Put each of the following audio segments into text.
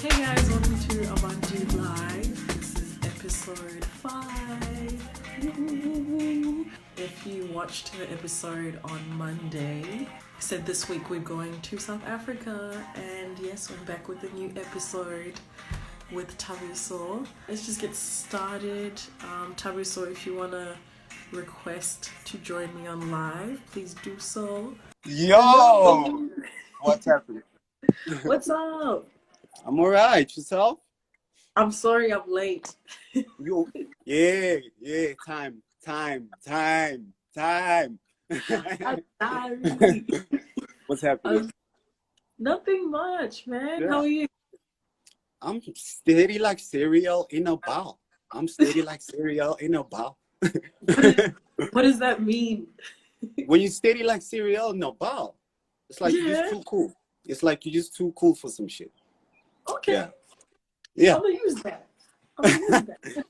Hey guys, welcome to ABANTU Live. This is episode 5. If you watched the episode on Monday, I said this week we're going to South Africa, and yes, we're back with a new episode with Thabiso. Let's just get started. Thabiso, if you want to request to join me on live, please do so. Yo! What's happening? What's up? I'm alright. Yourself? I'm sorry I'm late. Yeah. Time. I'm sorry. What's happening? Nothing much, man. Yeah. How are you? I'm steady like cereal in a bowl. I'm steady like cereal in a bowl. What does that mean? When you steady like cereal in a bowl, it's like you're just too cool. It's like you're just too cool for some shit. Okay. Yeah. I'm gonna use that.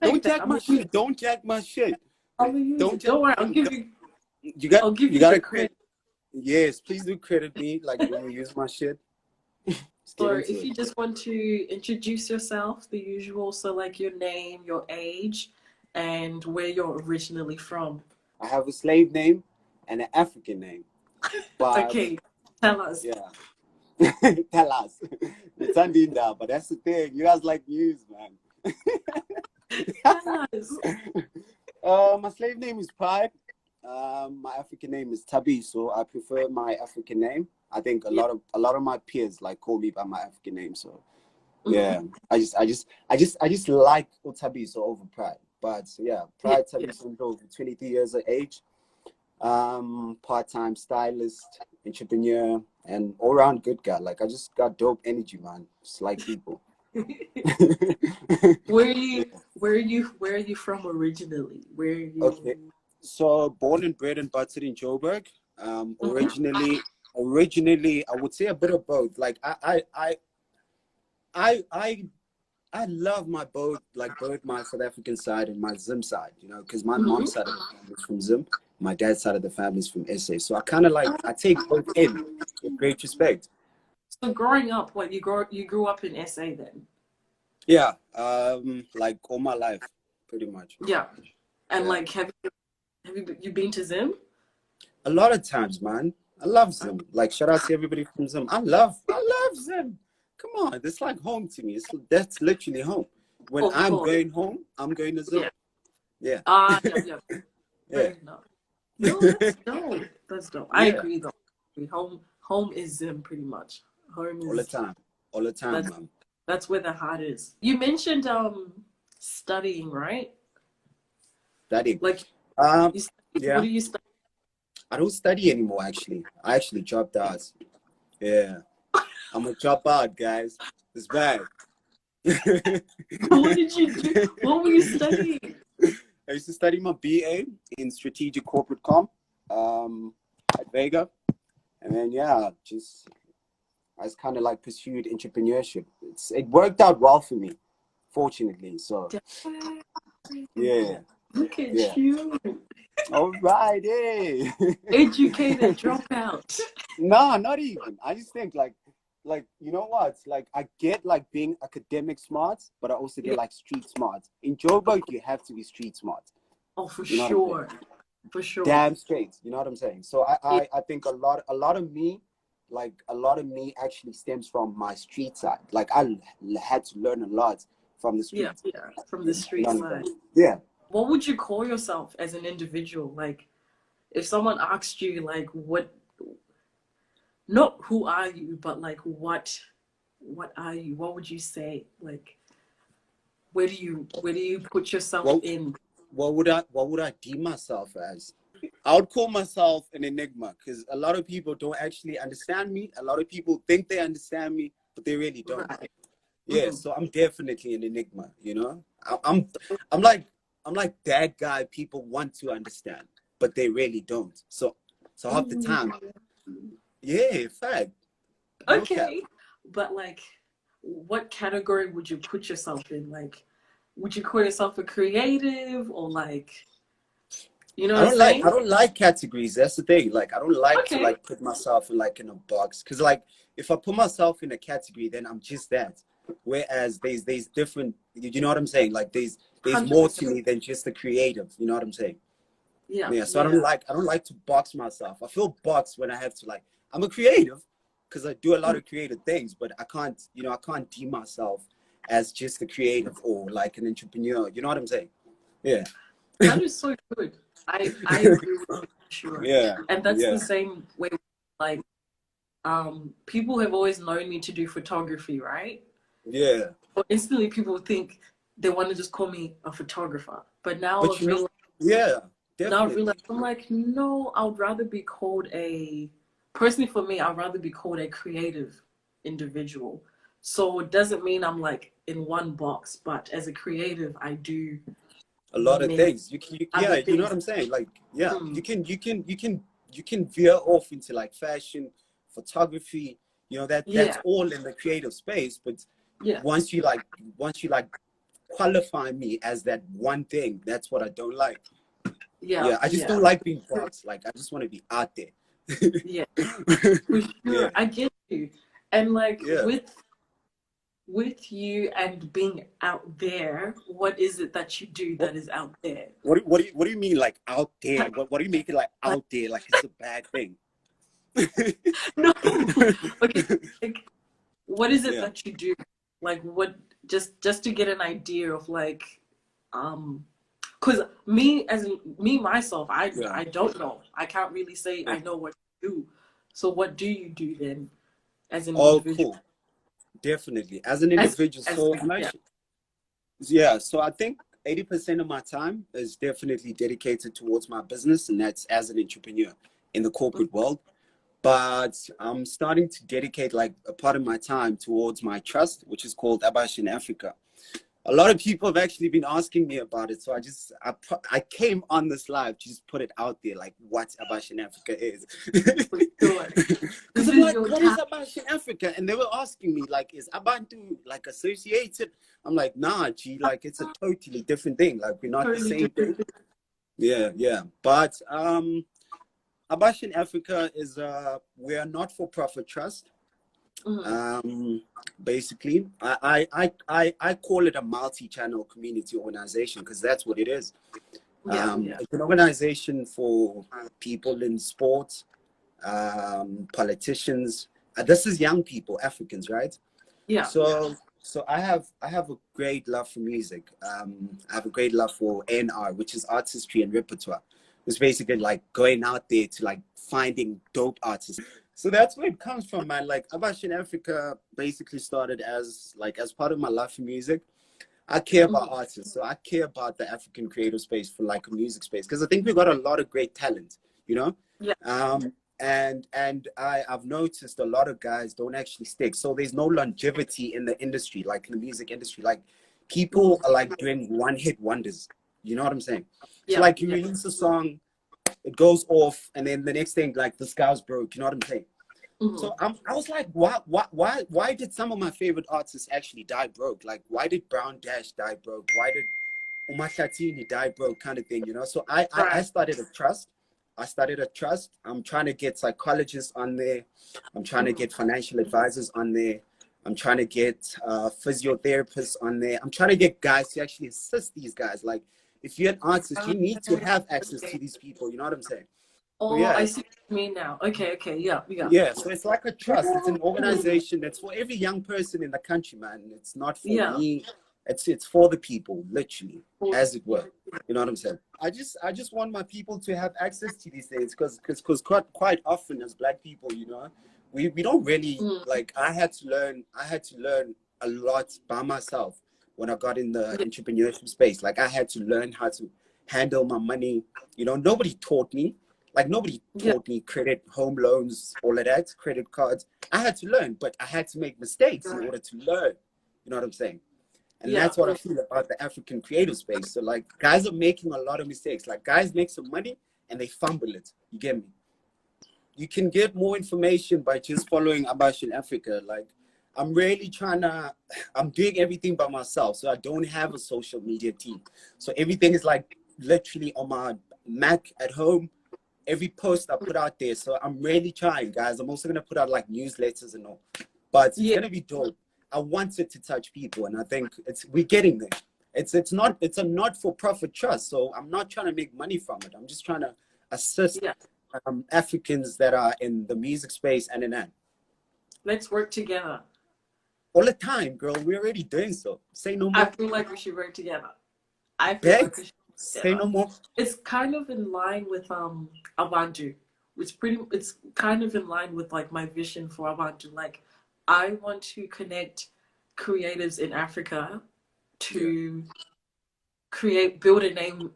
Don't jack my shit. Don't jack my shit. I'm gonna use it. Don't worry. I'll give you. I'll give you gotta the credit. Yes, please do credit me like when you use my shit. Or if you just want to introduce yourself, the usual, so like your name, your age, and where you're originally from. I have a slave name and an African name. But, Okay, tell us. Yeah. Tell us. It's Andinda, but that's the thing. You guys like news, man. Tell us. My slave name is Pride. My African name is Thabiso. I prefer my African name. I think a lot of my peers like call me by my African name. So yeah, I just like Thabiso over Pride. But yeah, Pride Thabiso over 23 years of age. Part-time stylist, entrepreneur, and all-around good guy. Like I just got dope energy, man. Just like people. Where are you from originally? Where are you? Okay. So born and bred and buttered in Joburg. Originally, I would say a bit of both. Like I love my both my South African side and my Zim side, you know, because my mom's side of the family is from Zim, my dad's side of the family is from SA. So I kind of like I take both in with great respect. So growing up, you grew up in SA then? Yeah, like all my life, pretty much. Yeah, and like have you been to Zim? A lot of times, man. I love Zim. Like shout out to everybody from Zim. I love Zim. Come on, that's like home to me. That's literally home. When I'm going home, I'm going to Zim. Yeah. Yeah. No, that's dope. That's dope. I agree though. Home is Zim pretty much. Home is all the time, man. That's where the heart is. You mentioned studying, right? Studying. Like yeah. What do you study? I don't study anymore actually. I actually dropped out. Yeah. I'm a dropout, guys. It's bad. What did you do? What were you studying? I used to study my BA in strategic corporate comm at Vega. And then, I just kind of like pursued entrepreneurship. It worked out well for me, fortunately. So, yeah. Look at you. All right, hey. Educated dropout. No, not even. I just think like you know what? Like I get like being academic smart, but I also get like street smart. In Joburg, you have to be street smart. Oh, for sure. For sure. Damn straight. You know what I'm saying? So I think a lot of me actually stems from my street side. Like I had to learn a lot from the street. Yeah, from the street side. Yeah. What would you call yourself as an individual? Like, if someone asked you, like, not who are you, but like, what are you? What would you say? Like, where do you put yourself in? What would I deem myself as? I would call myself an enigma because a lot of people don't actually understand me. A lot of people think they understand me, but they really don't. Right. Yeah, so I'm definitely an enigma. You know, I'm like that guy people want to understand, but they really don't. So half the time, yeah, fact. Okay, but like, what category would you put yourself in? Like, would you call yourself a creative or like, you know? I don't like categories. That's the thing. Like, I don't like to put myself in a box because like if I put myself in a category, then I'm just that. Whereas there's different, you know what I'm saying? Like there's more to 100%. me than just the creative. You know what I'm saying? Yeah. Yeah. So I don't like to box myself. I feel boxed when I have to, like, I'm a creative because I do a lot of creative things, but I can't, I can't deem myself as just a creative or like an entrepreneur. You know what I'm saying? Yeah. That is so good. I agree with you for sure. Yeah. And that's Yeah. the same way, like, people have always known me to do photography, right? Yeah. But instantly people think they want to just call me a photographer. But now But I've realized, yeah, definitely. I'm like, no, I would rather be called personally for me, I'd rather be called a creative individual. So it doesn't mean I'm like in one box, but as a creative, I do A lot of many things. other Yeah, you know things. what I'm saying? Like, yeah, Mm. you can veer off into like fashion, photography, that's Yeah, all in the creative space. But yeah, once you like qualify me as that one thing, that's what I don't like. yeah, Yeah, I just yeah, don't like being boxed. Like, I just want to be out there. yeah, for Yeah, sure. I get you. And like yeah. with you and being out there, what is it that you do What that is out there? what do you mean, like, out there? What do you make it like Like, out there? Like it's a bad thing. no, okay, like what is it Yeah. that you do? Like what, just to get an idea of like, because me myself, Yeah. I don't know. I can't really say Yeah. I know what you do. So what do you do then as an Oh, individual? cool. Definitely. As an As individual, as so I'm yeah. actually, yeah, so I think 80% of my time is definitely dedicated towards my business, and that's as an entrepreneur in the corporate world. But I'm starting to dedicate like a part of my time towards my trust, which is called ABANTU in Africa. A lot of people have actually been asking me about it, so I came on this live to just put it out there, like what ABANTU in Africa is. For sure. Because This I'm is like, your what is time. ABANTU in Africa? And they were asking me, like, is Abantu like associated? I'm like, nah, G, like it's a totally different thing. Like we're not the Totally same thing. different. Yeah, yeah. But ABANTU in Africa is we're a not-for-profit trust. Mm-hmm. Basically, I call it a multi-channel community organization because that's what it is. Yeah, yeah. It's an organization for people in sports, politicians. This is young people, Africans, right? Yeah, yeah. So I have a great love for music. I have a great love for A&R, which is artistry and repertoire. It's basically like going out there to like finding dope artists. So that's where it comes from, man. Like ABANTU in Africa basically started as part of my love for music. I care about Mm-hmm. artists, so I care about the African creative space for like a music space because I think we got a lot of great talent, you know. Yeah. And I've noticed a lot of guys don't actually stick, so there's no longevity in the industry, like in the music industry. Like people are like doing one-hit wonders. You know what I'm saying? So Yeah, like you yeah. release a song, it goes off, and then the next thing, like the sky's broke. You know what I'm saying? Mm-hmm. So I was like, why did some of my favorite artists actually die broke? Like, why did Brown Dash die broke? Why did Umashatini die broke? Kind of thing, you know? So I Right. started a trust. I'm trying to get psychologists on there. I'm trying to get financial advisors on there. I'm trying to get physiotherapists on there. I'm trying to get guys to actually assist these guys. Like, if you're an artist, you need to have access to these people. You know what I'm saying? So Oh, yeah, I see what you mean now. Okay, okay, yeah, yeah. yeah, so it's like a trust. It's an organization that's for every young person in the country, man. It's not for Yeah. me. It's for the people, literally, as it were. You know what I'm saying? I just want my people to have access to these things because quite often as Black people, you know, we don't really like. I had to learn a lot by myself when I got in the entrepreneurship space. Like I had to learn how to handle my money. You know, nobody taught me. Like nobody Yeah. taught me credit, home loans, all of that, credit cards. I had to learn, but I had to make mistakes in order to learn. You know what I'm saying? And Yeah. that's what I feel about the African creative space. So like guys are making a lot of mistakes. Like guys make some money and they fumble it. You get me? You can get more information by just following ABANTU in Africa. Like I'm doing everything by myself. So I don't have a social media team. So everything is like literally on my Mac at home. Every post I put out there. So I'm really trying, guys. I'm also gonna put out like newsletters and all. But it's Yeah. gonna be dope. I want it to touch people, and I think we're getting there. It's a not-for-profit trust, so I'm not trying to make money from it. I'm just trying to assist Africans that are in the music space and in that. Let's work together. All the time, girl. We're already doing so. Say no more. I feel like we should work together. I feel like we should work Say together. no more. It's kind of in line with ABANTU. It's kind of in line with like my vision for ABANTU. Like, I want to connect creatives in Africa to build a name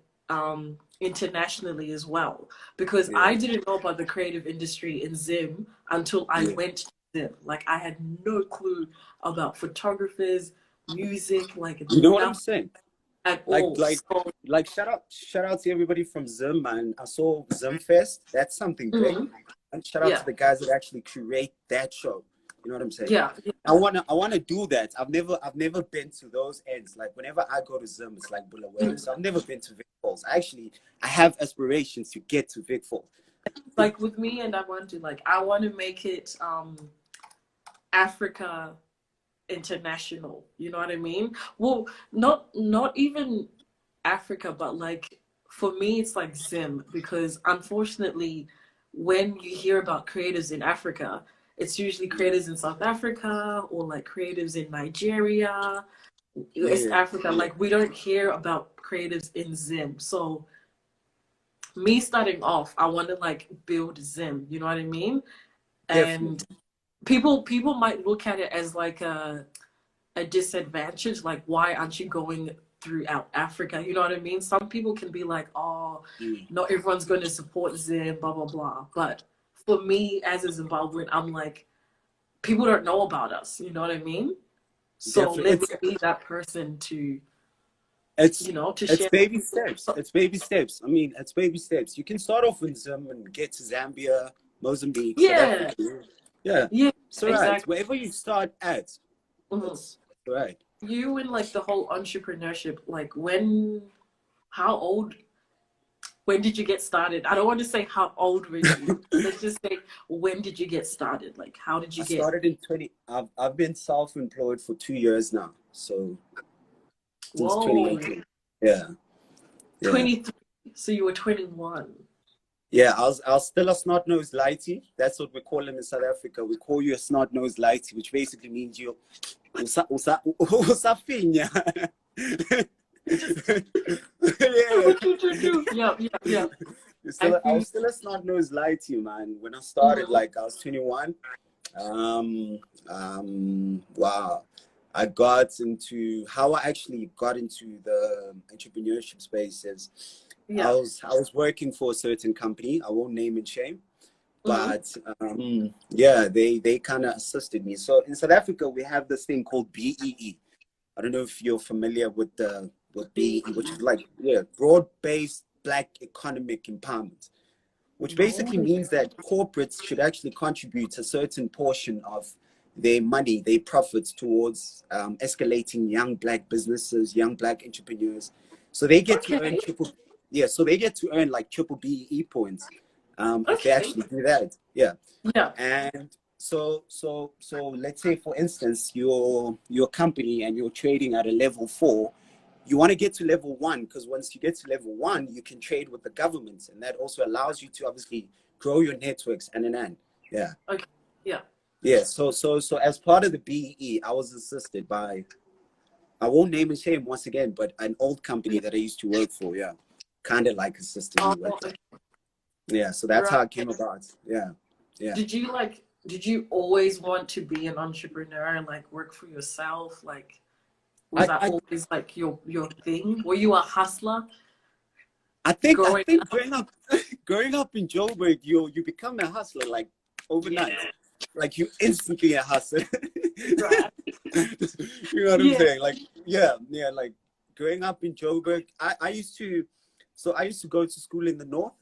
internationally as well, because I didn't know about the creative industry in Zim until I went to Zim. Like, I had no clue about photographers, music, like, you know what I'm saying? At all. Like shout out to everybody from Zim, and I saw Zim Fest. That's something great. And shout out to the guys that actually curate that show. You know what I'm saying? Yeah. I wanna do that. I've never been to those ends. Like, whenever I go to Zim, it's like Bulawayo. So I've never been to Vic Falls. I have aspirations to get to Vic Falls. Like, with me, and I want to make it Africa international. You know what I mean? Well, not even Africa, but like, for me, it's like Zim, because unfortunately, when you hear about creators in Africa, it's usually creators in South Africa or like creatives in Nigeria, West Africa. Like, we don't hear about creatives in Zim. So me starting off, I want to like build Zim. You know what I mean? And people might look at it as like a disadvantage. Like, why aren't you going throughout Africa? You know what I mean? Some people can be like, oh, not everyone's going to support Zim, blah, blah, blah. But for me, as a Zimbabwean, I'm like, people don't know about us. You know what I mean? So let me be that person to, to share. It's baby steps. It's baby steps. I mean, it's baby steps. You can start off in Zim and get to Zambia, Mozambique. Yeah. So exactly. Wherever you start at, that's right. You and like the whole entrepreneurship, like, when did you get started? I don't want to say how old were you. Let's just say, when did you get started? Like, how did you get started in 20? I've been self-employed for 2 years now. So since 2018. Yeah. 23. So you were 21. Yeah, I was still a snot-nosed lighty. That's what we call him in South Africa. We call you a snot-nosed lighty, which basically means you're usafinya. Yeah. I was still a snot-nosed lighty, man. When I started, like, I was 21. Wow. I got into how I actually got into the entrepreneurship spaces. I was working for a certain company. I won't name and shame, but they kind of assisted me. So in South Africa, we have this thing called BEE. I don't know if you're familiar with BEE, which is like broad-based Black economic empowerment, which basically means that corporates should actually contribute a certain portion of their money, their profits, towards escalating young Black businesses, young Black entrepreneurs. So they get to earn so they get to earn like triple BEE points if they actually do that. And so let's say, for instance, your company and you're trading at a level 4. You want to get to level 1, because once you get to level 1, you can trade with the government, and that also allows you to obviously grow your networks and So as part of the BEE, I was assisted by, I won't name and shame once again, but an old company that I used to work for. Kind of like assisted me with it. So that's how it came about. Did you always want to be an entrepreneur and like work for yourself? Like, was that always like your thing? Were you a hustler? I think growing up in Joburg, you become a hustler like overnight. Like, you instantly a hustler. Right. You know what I'm saying? Like, like growing up in Joburg, I used to go to school in the north.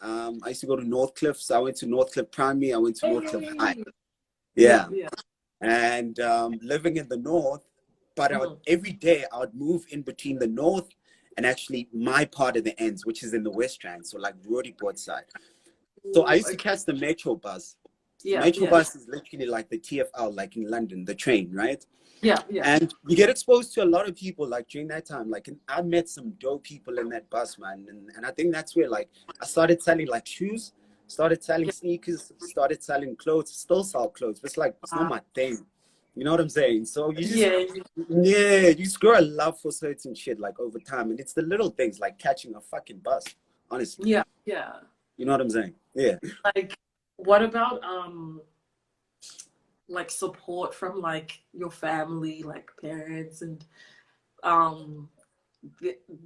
I used to go to Northcliffe. So I went to Northcliffe Primary. I went to Northcliffe High. And living in the north, but every day I would move in between the north and actually my part of the ends, which is in the West Rand. So like Roodepoort side. So I used to catch the Metro bus. Metro bus is literally like the TFL, like in London, the train, right? Yeah, yeah. And you get exposed to a lot of people like during that time. Like, and I met some dope people in that bus, man. And I think that's where like I started selling like shoes, started selling sneakers, started selling clothes, still sell clothes, but it's like it's not my thing. You know what I'm saying? So you just you just grow a love for certain shit like over time. And it's the little things like catching a fucking bus, honestly. Yeah, yeah. You know what I'm saying? Yeah. Like, what about like support from like your family, like parents and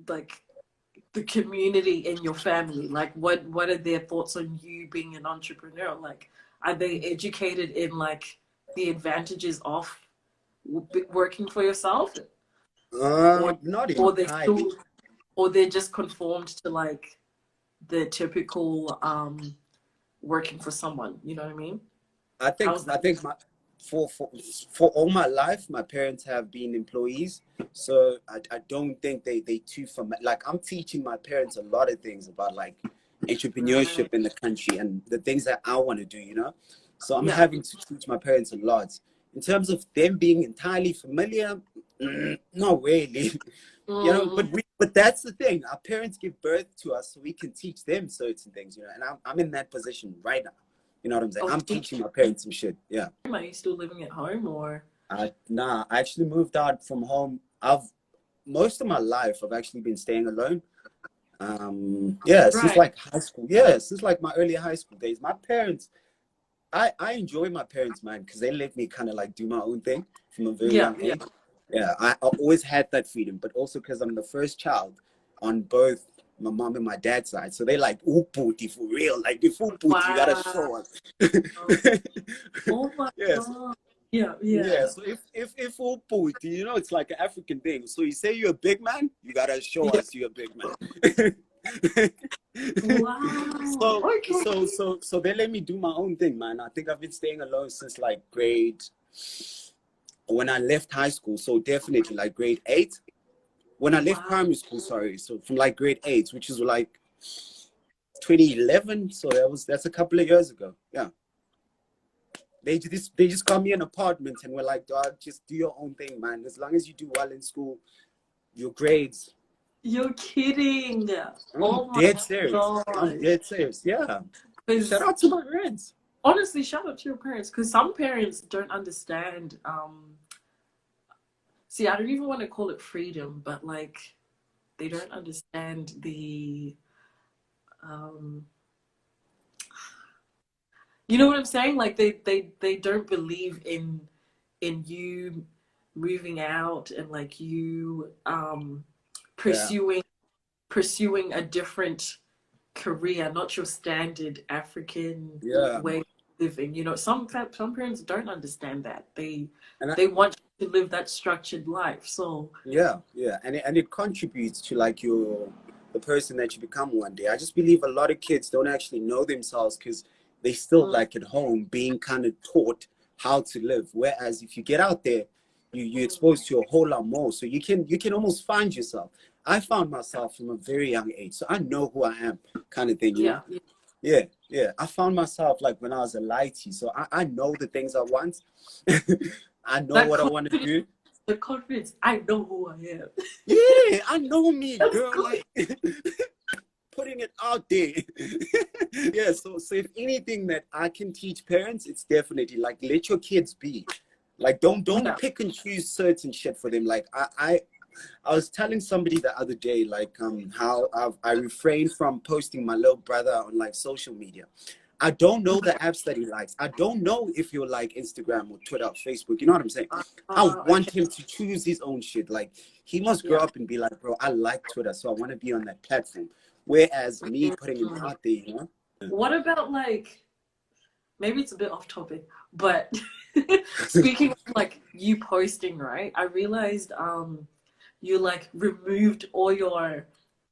like the community in your family? Like, what are their thoughts on you being an entrepreneur? Like, are they educated in like the advantages of working for yourself, not or they entirely. still, or they're just conformed to like the typical working for someone? You know what I mean? I think for all my life, my parents have been employees, so I don't think they too familiar. Like, I'm teaching my parents a lot of things about like entrepreneurship in the country and the things that I want to do, you know. So I'm having to teach my parents a lot. In terms of them being entirely familiar, not really. You know, but that's the thing. Our parents give birth to us so we can teach them certain things, you know. And I'm in that position right now. You know what I'm saying? I'm teaching my parents some shit. Yeah. Are you still living at home or? Nah, I actually moved out from home. Most of my life I've actually been staying alone. Since like high school. Yeah, since like my early high school days. My parents, I enjoy my parents, man, because they let me kind of like do my own thing from a very young age. Yeah, I always had that freedom, but also because I'm the first child on both my mom and my dad's side. So they like, ooh, booty for real. Like, if ooh, booty, you gotta show us. Oh my God. Yeah. Yeah, so if ooh, booty, you know, it's like an African thing. So you say you're a big man, you gotta show us you're a big man. Wow. So they let me do my own thing, man. I think I've been staying alone since like when I left high school, so definitely like grade 8. When I left primary school, sorry, so from like grade 8, which is like 2011, so that's a couple of years ago. Yeah, they just got me an apartment and were like, dog, just do your own thing, man. As long as you do well in school, your grades. You're kidding. I'm dead serious. God. I'm dead serious. Yeah. Shout out to my parents. Honestly, shout out to your parents, because some parents don't understand. See, I don't even want to call it freedom, but like they don't understand the you know what I'm saying? Like they don't believe in you moving out and like you pursuing a different career, not your standard African way of living. You know, some parents don't understand that. They want you to live that structured life. So and it contributes to like the person that you become one day. I just believe a lot of kids don't actually know themselves because they still like at home being kind of taught how to live. Whereas if you get out there, you're exposed to a whole lot more. So you can almost find yourself. I found myself from a very young age, so I know who I am, kind of thing. You know? Yeah. I found myself like when I was a lighty, so I know the things I want. I know what I want to do. The confidence, I know who I am. Yeah, I know me, girl. Like, putting it out there. Yeah, so if anything that I can teach parents, it's definitely like let your kids be. Like don't pick and choose certain shit for them. Like I was telling somebody the other day, like how I refrain from posting my little brother on like social media. I don't know the apps that he likes. I don't know if he'll like Instagram or Twitter or Facebook. You know what I'm saying? I want him to choose his own shit. Like he must grow up and be like, bro, I like Twitter, so I want to be on that platform. Whereas me putting him out there, you know? What about like, maybe it's a bit off topic, but speaking of like you posting, right? I realized you like removed all your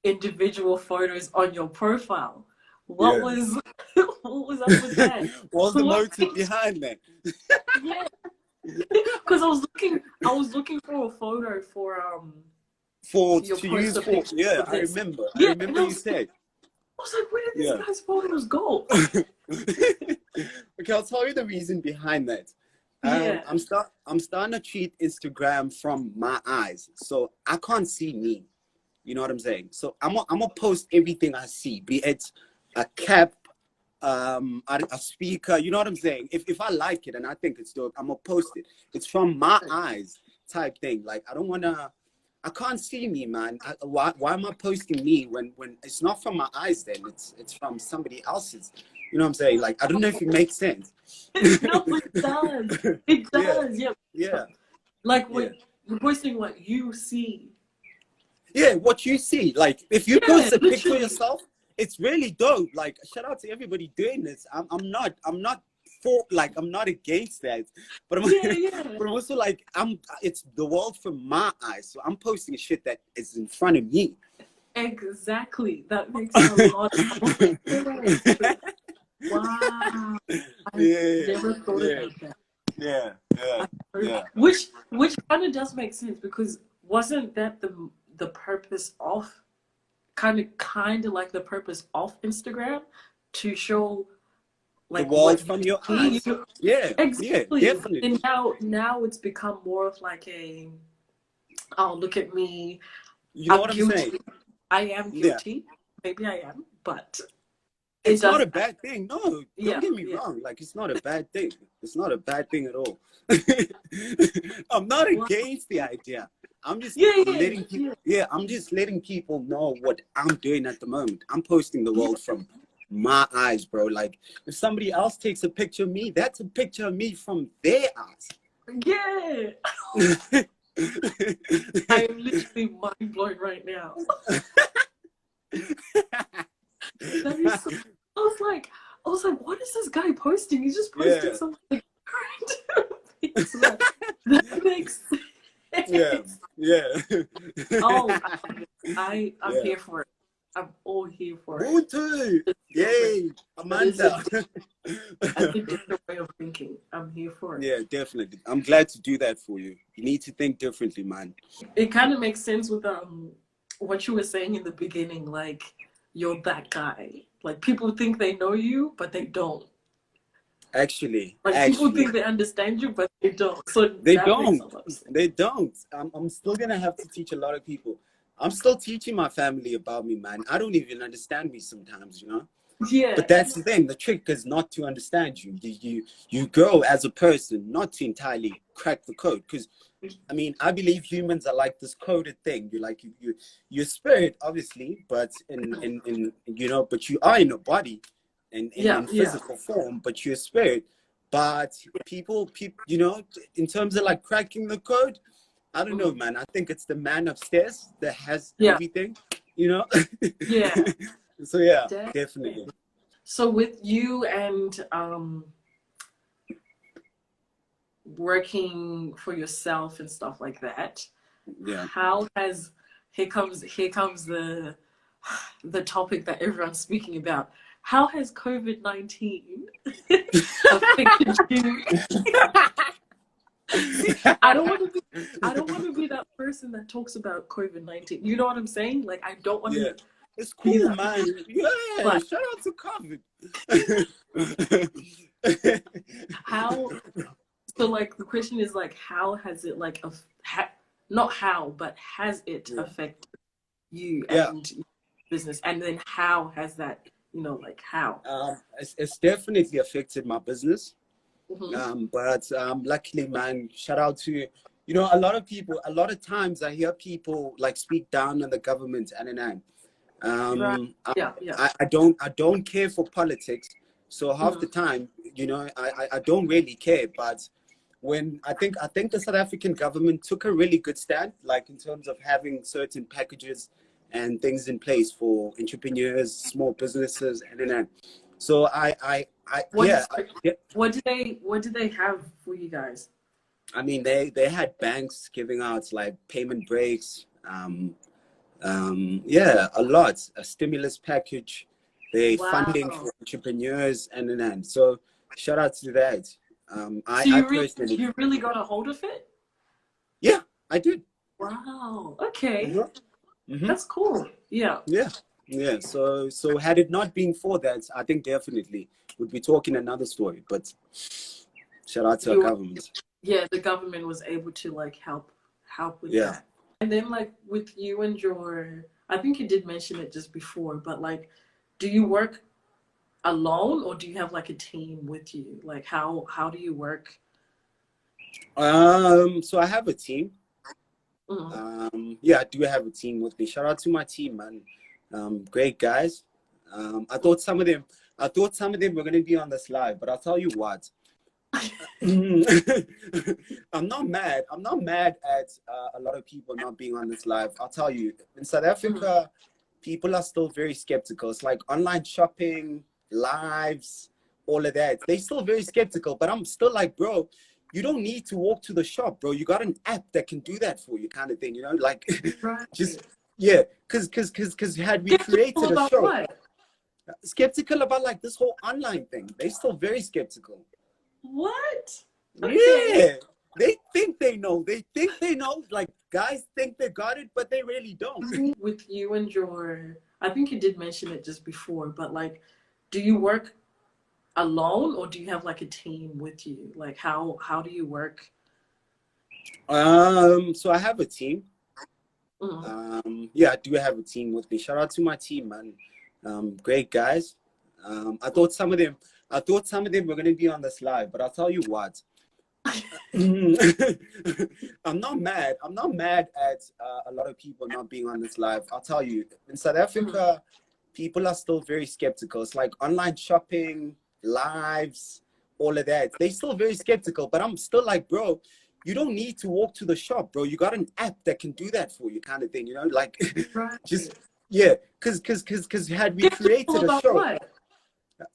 individual photos on your profile. What was up with that? What was the motive behind that? Yeah, because I was looking for a photo for to use for I remember you said. I was like, where did these guys' photos go? Okay, I'll tell you the reason behind that. Yeah. I'm starting to treat Instagram from my eyes, so I can't see me. You know what I'm saying? So I'm gonna post everything I see, be it a cap, a speaker. You know what I'm saying? If I like it and I think it's dope, I'm gonna post it. It's from my eyes type thing. Like I don't wanna. I can't see me, man. Why am I posting me when it's not from my eyes? Then it's from somebody else's. You know what I'm saying? Like I don't know if it makes sense. No, it does. It does. Yeah. Yeah. Like Yeah. when you're posting what you see. Yeah, what you see. Like if you Yeah, post a picture literally. yourself, it's really dope. Like shout out to everybody doing this. I'm not for, like, I'm not against that, but Yeah. but I'm also like it's the world from my eyes. So I'm posting shit that is in front of me. Exactly. That makes a lot of sense. Wow. I never thought about that. Yeah. Which kind of does make sense, because wasn't that the purpose of kind of like the purpose of Instagram, to show The like world what from your you eyes. see? Yeah, Exactly. But definitely. then now it's become more of like a, oh, look at me, You know I'm what I'm saying? guilty. I am Yeah. guilty. Maybe I am, but It's it not a doesn't. bad thing. No, Yeah, don't get me yeah. wrong. Like, it's not a bad thing. It's not a bad thing at all. I'm not Wow. against the idea. I'm just Yeah, letting people, I'm just letting people know what I'm doing at the moment. I'm posting the world from my eyes, bro. Like, if somebody else takes a picture of me, that's a picture of me from their eyes. Yeah. I am literally mind blown right now. That is so, I was like, what is this guy posting? He's just posting Yeah. something random. That makes sense. Yeah. Oh, I'm Yeah. here for it. I'm all here for it. Ubuntu. Yay, Amanda. That's a different way of thinking. I'm here for it. Yeah, definitely. I'm glad to do that for you. You need to think differently, man. It kind of makes sense with what you were saying in the beginning, like you're that guy. Like people think they know you, but they don't. Actually, Like people think they understand you, but they don't. So they that makes don't. a lot of sense. They don't. I'm still gonna have to teach a lot of people. I'm still teaching my family about me, man. I don't even understand me sometimes, you know. Yeah. But that's the thing. The trick is not to understand you. You grow as a person, not to entirely crack the code. Because I mean, I believe humans are like this coded thing. You're like your spirit, obviously, but in you know, but you are in a body, in physical form, but you're a spirit. But people, you know, in terms of like cracking the code, I don't know, man. I think it's the man upstairs that has everything, you know. Yeah. So yeah, definitely. So with you and working for yourself and stuff like that, how has here comes the topic that everyone's speaking about. How has COVID-19 affected you? See, I don't want to be that person that talks about COVID-19. You know what I'm saying? Like I don't want to. It's cool, man. Yeah, but shout out to COVID. How? So, like, the question is, like, how has it, like, not how, but has it affected you and your business? And then how has that, you know, like, how? It's definitely affected my business. But luckily, man, shout out to, you know, a lot of times I hear people, like, speak down on the government and I don't care for politics, so half the time, you know, I don't really care. But when I think the South African government took a really good stand, like in terms of having certain packages and things in place for entrepreneurs, small businesses, and so what do they have for you guys? I mean, they had banks giving out like payment breaks. A lot, a stimulus package, they funding for entrepreneurs and so shout out to that. You really got a hold of it? Yeah, I did. Wow. Okay. That's cool. Yeah. So had it not been for that, I think definitely would be talking another story. But shout out to our government. Yeah, the government was able to like help with that. And then like with you and your, I think you did mention it just before, but like, do you work alone or do you have like a team with you? Like how do you work? So I have a team. Mm-hmm. Yeah, I do have a team with me. Shout out to my team, man. Great guys. I thought some of them were gonna be on this live, but I'll tell you what. I'm not mad. I'm not mad at a lot of people not being on this live. I'll tell you, in South Africa, people are still very skeptical. It's like online shopping, lives, all of that. They're still very skeptical, but I'm still like, bro, you don't need to walk to the shop, bro. You got an app that can do that for you, kind of thing, you know? Like, just, yeah, because had we created a show, skeptical about like this whole online thing. They're still very skeptical. What? Okay. Yeah, they think they know. They think they know. Like guys think they got it, but they really don't. With you and your, I think you did mention it just before, but like, do you work alone or do you have like a team with you? Like how do you work? So I have a team. Mm-hmm. Yeah, I do have a team with me. Shout out to my team, man. Great guys. I thought some of them were gonna be on this live, but I'll tell you what. I'm not mad. I'm not mad at a lot of people not being on this live. I'll tell you, in South Africa, people are still very skeptical. It's like online shopping, lives, all of that. They're still very skeptical, but I'm still like, bro, you don't need to walk to the shop, bro. You got an app that can do that for you, kind of thing, you know? Like, just, yeah, because had we created a show, what?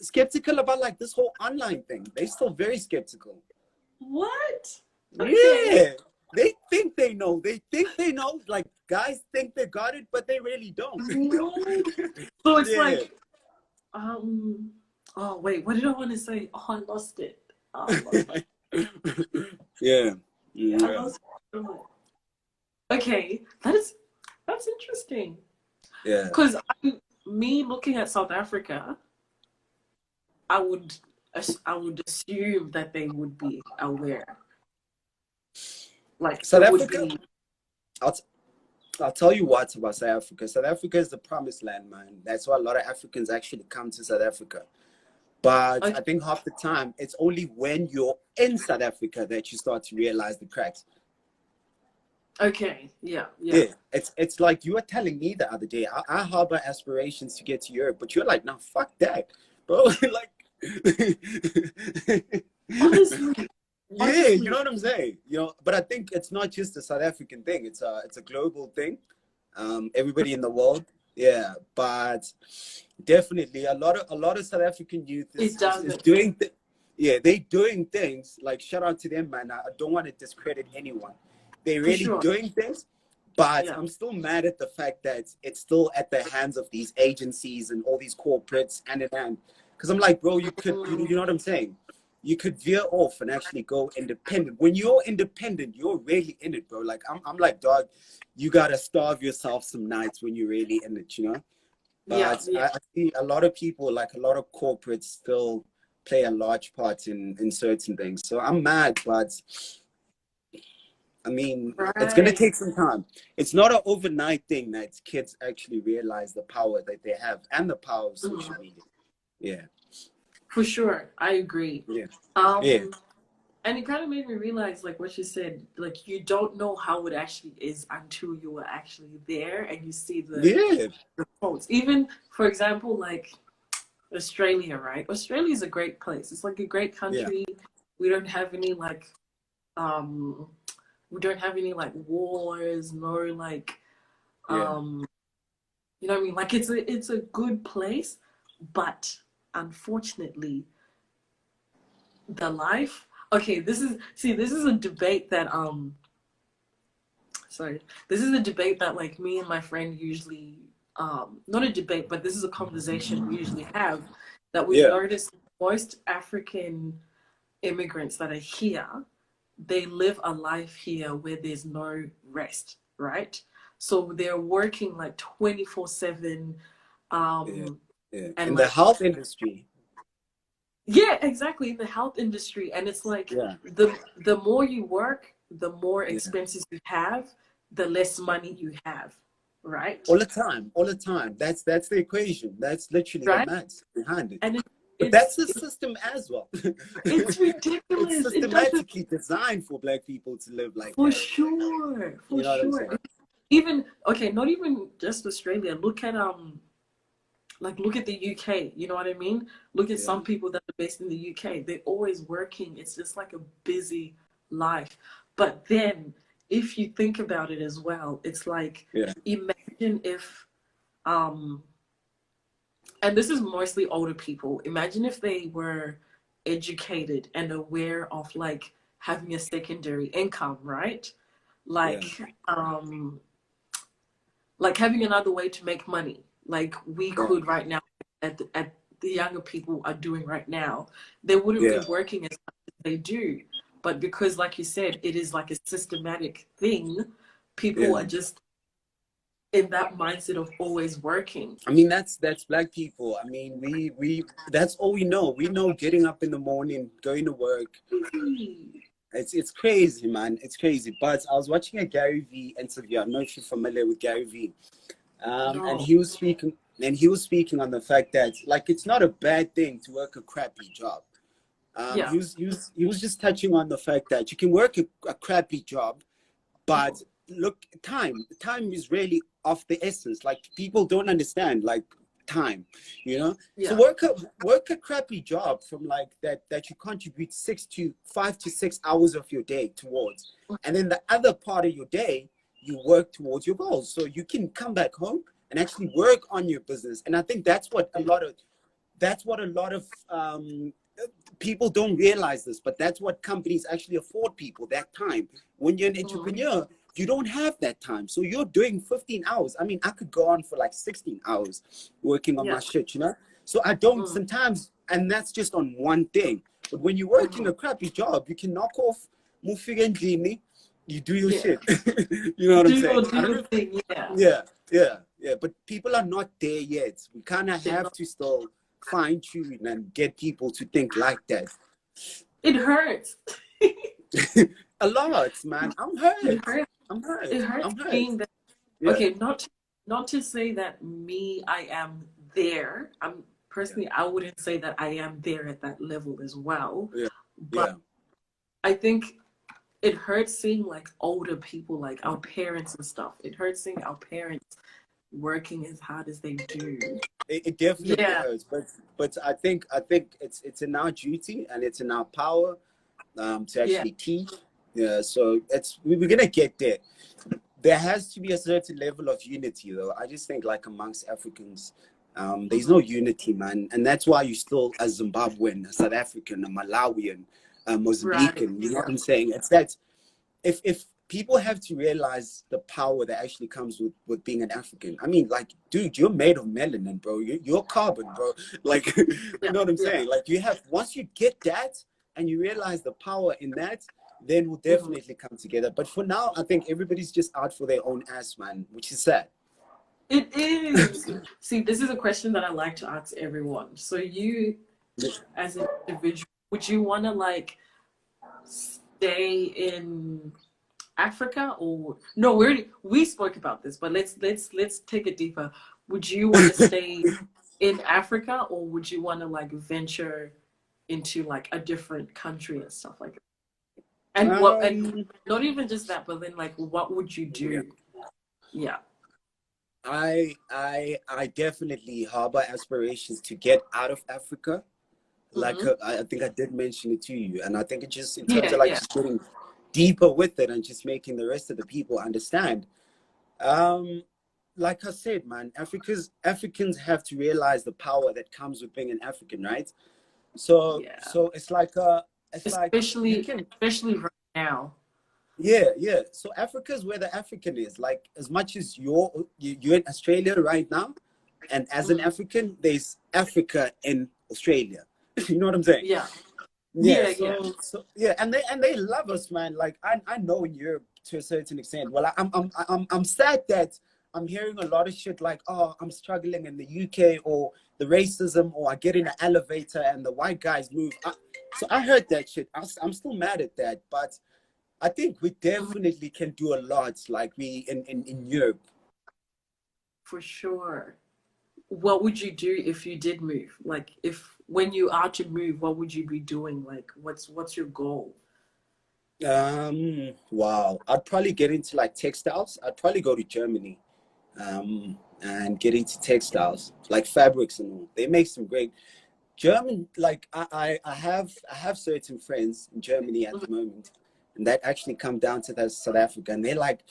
Skeptical about like this whole online thing. They're still very skeptical. What? Okay. Yeah, they think they know. They think they know. Like guys think they got it, but they really don't. So it's like, oh wait, what did I want to say? Oh, I lost it. Oh, I lost it. Yeah. I lost it. Okay, that's interesting. Yeah. Because me looking at South Africa, I would assume that they would be aware. Like South Africa, I'll tell you what about South Africa. South Africa is the promised land, man. That's why a lot of Africans actually come to South Africa. But I think half the time, it's only when you're in South Africa that you start to realize the cracks. Okay, yeah. It's like you were telling me the other day, I harbor aspirations to get to Europe, but you're like, nah, fuck that, bro. Like, honestly, yeah, you know what I'm saying, you know. But I think it's not just a South African thing, it's a global thing. Everybody in the world, yeah. But definitely a lot of South African youth is doing they're doing things. Like, shout out to them, man. I don't want to discredit anyone. They're really doing things, but I'm still mad at the fact that it's still at the hands of these agencies and all these corporates and because I'm like, bro, you know what I'm saying? You could veer off and actually go independent. When you're independent, you're really in it, bro. Like, I'm like, dog, you gotta starve yourself some nights when you're really in it, you know? But I see a lot of people, like a lot of corporates still play a large part in certain things. So I'm mad, but I mean, it's going to take some time. It's not an overnight thing that kids actually realize the power that they have and the power of social media. Yeah. For sure. I agree. Yeah. And it kind of made me realize, like what you said, like you don't know how it actually is until you are actually there and you see the quotes. Even, for example, like Australia, right? Australia is a great place. It's like a great country. Yeah. We don't have any like wars, no like you know what I mean? Like it's a good place, but unfortunately the life, okay, this is a debate that this is a debate that like me and my friend usually not a debate, but this is a conversation we usually have, that we notice most African immigrants that are here, they live a life here where there's no rest, right? So they're working like 24/7. And the health industry. Yeah, exactly, in the health industry. And it's like Yeah, the more you work, the more yeah. expenses you have, the less money you have, right? All the time, all the time. That's the equation. That's literally the Right? maths behind it. And But that's it's the it's system as well. it's It's ridiculous. It doesn't, systematically designed for black people to live like for that. sure, for You know what I'm sure. saying? Even okay, not even just Australia. Look at the UK, you know what I mean? Look at Yeah, some people that are based in the UK. They're always working. It's just like a busy life. But then if you think about it as well, it's like yeah, imagine if um and this is mostly older people. Imagine if they were educated and aware of like having a secondary income, right? yeah, Um like having another way to make money like we yeah, could right now at the younger people are doing right now. They wouldn't be yeah, working as much as they do, but because like you said it is like a systematic thing, people yeah. are just in that mindset of always working. I mean, that's black people. I mean, we that's all we know. We know getting up in the morning, going to work. It's crazy, man. It's crazy. But I was watching a Gary V interview. I don't know if you're familiar with Gary V. And No. he was speaking on the fact that like it's not a bad thing to work a crappy job. Yeah. He was just touching on the fact that you can work a crappy job, but look, time is really of the essence. Like people don't understand like time, you know. So Yeah. work a crappy job from like that you contribute 5 to 6 hours of your day towards, and then the other part of your day you work towards your goals. So you can come back home and actually work on your business. And I think that's what a lot of people don't realize this, but that's what companies actually afford people, that time. When you're an Mhm. entrepreneur, you don't have that time. So you're doing 15 hours. I mean, I could go on for like 16 hours working on my Yeah. shit, you know? So I don't Mm. sometimes, and that's just on one thing. But when you're working Mhm. a crappy job, you can knock off Mufig and Genie, you do your Yeah. shit. You know what I'm saying? Do I don't your know. thing. Yeah. Yeah, yeah, yeah. But people are not there yet. We kind of They're have not- to still fine tune and get people to think like that. It hurts. A lot, man. I'm hurt. It hurts. I'm hurt. It hurts I'm hurt. seeing that. Yeah, Okay, not to say that me, I am there. I'm yeah, personally, I wouldn't say that I am there at that level as well. yeah, But yeah, I think it hurts seeing like older people, like our parents and stuff. It hurts seeing our parents working as hard as they do. it definitely Yeah. hurts, but I think it's in our duty and it's in our power to Yeah. actually teach. Yeah, so we're gonna get there. There has to be a certain level of unity, though. I just think, like amongst Africans, there's Mhm. no unity, man, and that's why you still a Zimbabwean, a South African, a Malawian, a Right. Mozambican. You know what I'm saying? It's that if people have to realize the power that actually comes with being an African. I mean, like, dude, you're made of melanin, bro. You're carbon, bro. Like, you Yeah. know what I'm Yeah. saying? Like, you have once you get that and you realize the power in that, then we'll Mhm. definitely come together. But for now, I think everybody's just out for their own ass, man, which is sad. It is. See, this is a question that I like to ask everyone. So you, as an individual, would you want to like stay in Africa or no? We spoke about this, but let's take it deeper. Would you want to stay in Africa or would you want to like venture into like a different country and stuff like that? And um, not even just that, but then like what would you yeah. do? Yeah. I definitely harbor aspirations to get out of Africa. Like Hmm. I think I did mention it to you, and I think it just in terms Yeah, of like yeah. just getting deeper with it and just making the rest of the people understand. Um, like I said, man, Africans have to realize the power that comes with being an African, right? So Yeah. so it's like you can, Especially right now. yeah, yeah. So Africa's where the African is. Like as much as you're in Australia right now, and as an Mhm. African, there's Africa in Australia. You know what I'm saying? Yeah. Yeah, Yeah, yeah. so yeah, and they love us, man. Like I know in Europe to a certain extent. Well, I'm sad that I'm hearing a lot of shit like, oh, I'm struggling in the UK, or the racism, or I get in an elevator and the white guys move. So I heard that shit. I'm still mad at that, but I think we definitely can do a lot, like we in Europe. For sure. What would you do if you did move? Like, if when you are to move, what would you be doing? Like, what's your goal? Wow. I'd probably get into like textiles. I'd probably go to Germany, and get into textiles, like fabrics and all. They make some great German, like I have certain friends in Germany at the moment, and that actually come down to that South Africa, and they're like,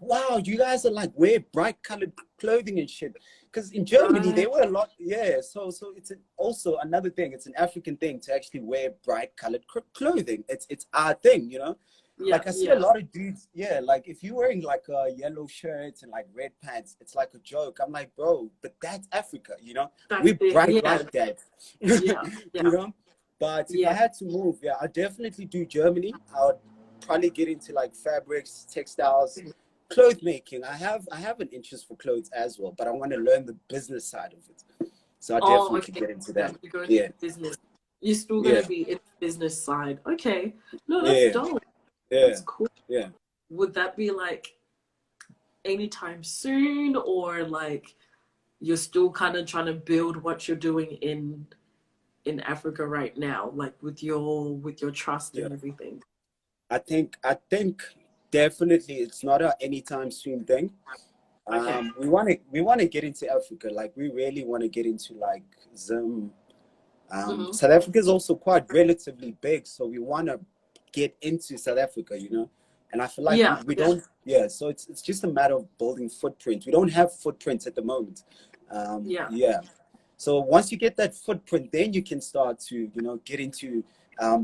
wow, you guys are like wear bright colored clothing and shit. Because in Germany they Right. wear a lot, yeah. So it's also another thing. It's an African thing to actually wear bright colored clothing. It's our thing, you know. Yeah, Like I see a yeah. lot of dudes, yeah. Like if you're wearing like a yellow shirt and like red pants, it's like a joke. I'm like, bro, but that's Africa, you know. That's We're it. bright Yeah, like that, yeah, you yeah, know. But if I yeah. had to move, yeah, I'd definitely do Germany. I would probably get into like fabrics, textiles, clothes making. I have an interest for clothes as well, but I want to learn the business side of it. So I Oh, definitely okay. get into Yeah, that. you're going Yeah, into business. You're still gonna yeah, be in the business side. Okay. No, that's yeah, dope. yeah, That's cool. yeah. Would that be like anytime soon, or like you're still kind of trying to build what you're doing in Africa right now, like with your trust Yeah. and everything? I think definitely it's not a anytime soon thing. Okay. We want to get into Africa. Like we really want to get into like Zim. Hmm. South Africa is also quite relatively big, so we want to get into South Africa, you know. And I feel like we, Yeah, we yeah, don't. Yeah, so it's just a matter of building footprint. We don't have footprints at the moment. yeah. Yeah. So once you get that footprint, then you can start to, get into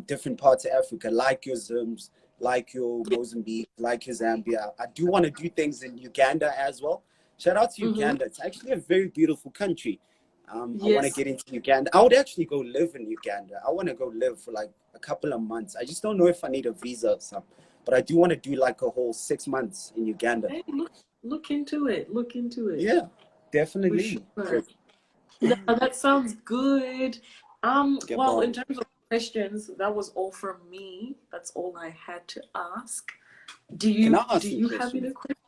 different parts of Africa, like your Zims, like your Mozambique, like your Zambia. I do want to do things in Uganda as well. Shout out to Hmm. Uganda. It's actually a very beautiful country. I want to Yes. get into Uganda. I would actually go live in Uganda. I want to go live for like a couple of months. I just don't know if I need a visa or something. But I do want to do like a whole 6 months in Uganda. Hey, look into it. Look into it. Yeah, For definitely. sure. No, that sounds good. Yeah, Well, in bro. terms of questions, that was all from me. That's all I had to ask. Do Can you I ask do you a you have question? any questions?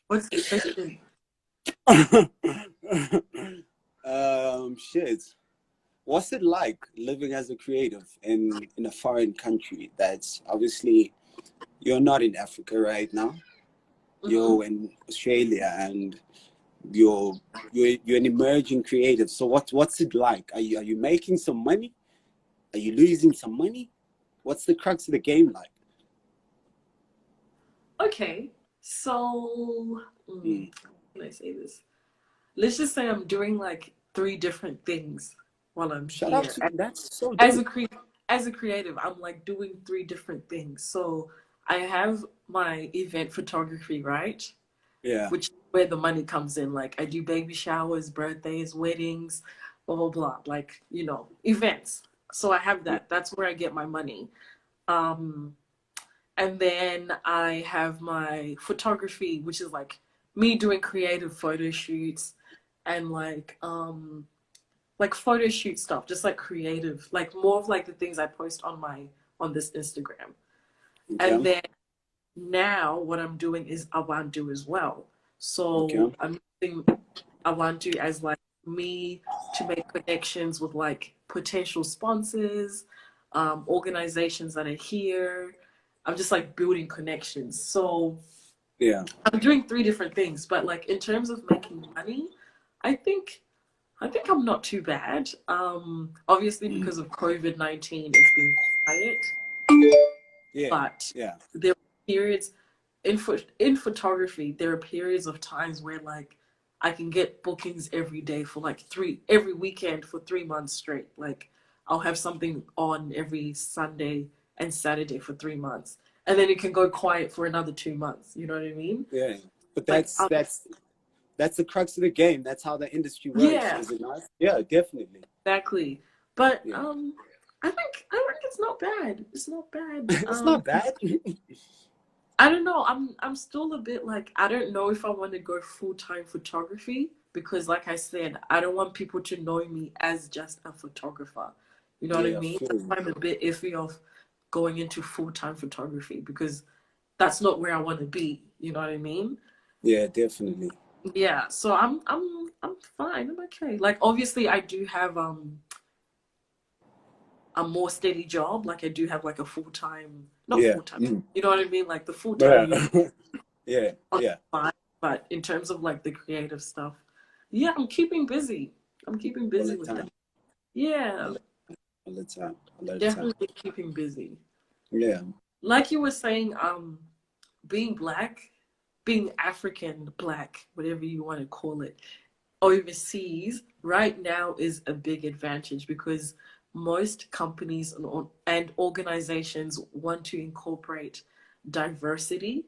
What's the question? Shit. What's it like living as a creative in a foreign country that's obviously you're not in Africa right now. Hmm. You're in Australia and you're an emerging creative. So what's it like? Are you making some money? Are you losing some money? What's the crux of the game like? Okay, so Mm. how can I say this? Let's just say I'm doing like three different things while I'm Shout out here. to that's so As a dope. as a creative, I'm like doing three different things. So I have my event photography, right? Yeah. Which is where the money comes in. Like I do baby showers, birthdays, weddings, blah blah blah. Like, events. So I have Yeah. that. That's where I get my money. Um, and then I have my photography, which is like me doing creative photo shoots and like photo shoot stuff, just like creative, like more of like the things I post on this Instagram. And Okay. then now what I'm doing is Abantu as well. So Okay. I'm using Abantu as like me to make connections with like potential sponsors, organizations that are here. I'm just like building connections. So Yeah. I'm doing three different things, but like in terms of making money, I think I think I'm not too bad. Obviously Mm. because of COVID-19, it's been quiet, Yeah. but Yeah. there are periods in photography. There are periods of times where like I can get bookings every day for like every weekend for 3 months straight. Like I'll have something on every Sunday and Saturday for 3 months, and then it can go quiet for another 2 months. You know what I mean? Yeah. But Like, that's the crux of the game. That's how the industry works, yeah, is it not? Yeah, definitely. exactly. But Yeah. I think it's not bad. It's not bad. It's not bad. I don't know. I'm still a bit like, I don't know if I want to go full-time photography because like I said, I don't want people to know me as just a photographer. You know what I Yeah, mean? full. I'm a bit iffy of going into full-time photography because that's not where I want to be. You know what I mean? Yeah, definitely. Yeah. So I'm fine. I'm okay. Like obviously I do have a more steady job. Like I do have like a full-time, not Yeah. full-time, you know what I mean? Like the full-time Yeah. you Yeah. on Yeah. fine, but in terms of like the creative stuff, yeah, I'm keeping busy. I'm keeping All the busy with that. time. Yeah, All the, all the time. All the time. definitely keeping busy. Yeah. Like you were saying, being black, being African black, whatever you want to call it, overseas right now is a big advantage because most companies and organizations want to incorporate diversity.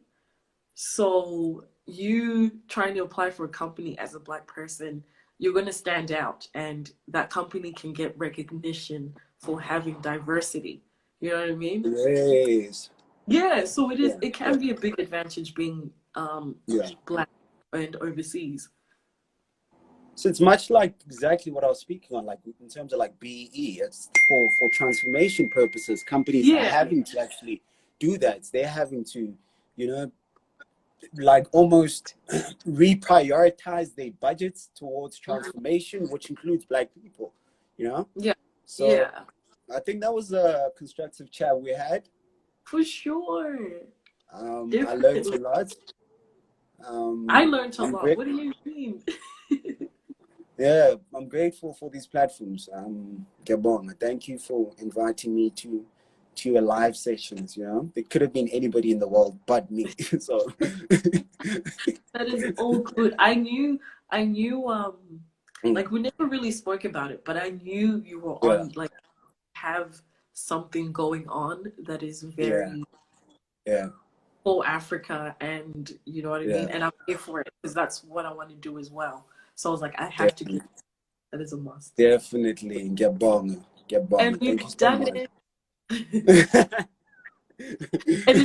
So you trying to apply for a company as a black person, you're going to stand out and that company can get recognition for having diversity. You know what I mean? Yes. Yeah, so it is Yeah. it Yeah. can be a big advantage being Yeah. black and overseas. So it's much like exactly what I was speaking on, like in terms of like BE. It's for transformation purposes. Companies are Yeah. having to actually do that. They're having to, you know, like almost reprioritize their budgets towards Mhm. transformation, which includes black people. You know, Yeah. so Yeah. I think that was a constructive chat we had. For sure. I learned a Definitely. lot. I learned a I'm lot. great. What do you mean? Yeah, I'm grateful for these platforms. Gabon, thank you for inviting me to your live sessions. You know, it could have been anybody in the world but me. So That is all good. I knew, like we never really spoke about it, but I knew you were yeah, on, like, have something going on that is yeah, very yeah, for Africa, and you know what I mean? yeah, And I'm here for it because that's what I want to do as well. So I was like, I have to definitely, get that is a must. definitely. Gabon, And Gabon. we've Thank you so done much. it. And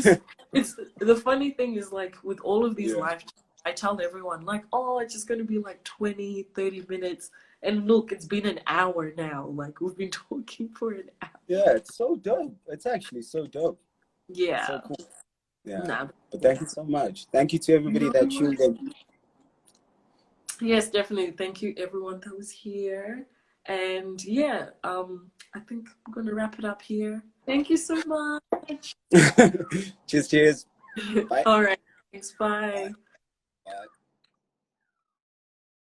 it's the funny thing is like with all of these Yeah, live chats, I tell everyone like, oh, it's just gonna be like 20, 30 minutes. And look, it's been an hour now. Like we've been talking for an hour. yeah, it's so dope. It's actually so dope. It's so Yeah. cool. Yeah. Nah. But thank you so much. Thank you to everybody that tuned in. Yes, definitely. Thank you everyone that was here. And yeah, I think I'm gonna wrap it up here. Thank you so much. Cheers, cheers. Bye. All right. Thanks. Bye. Bye. Bye.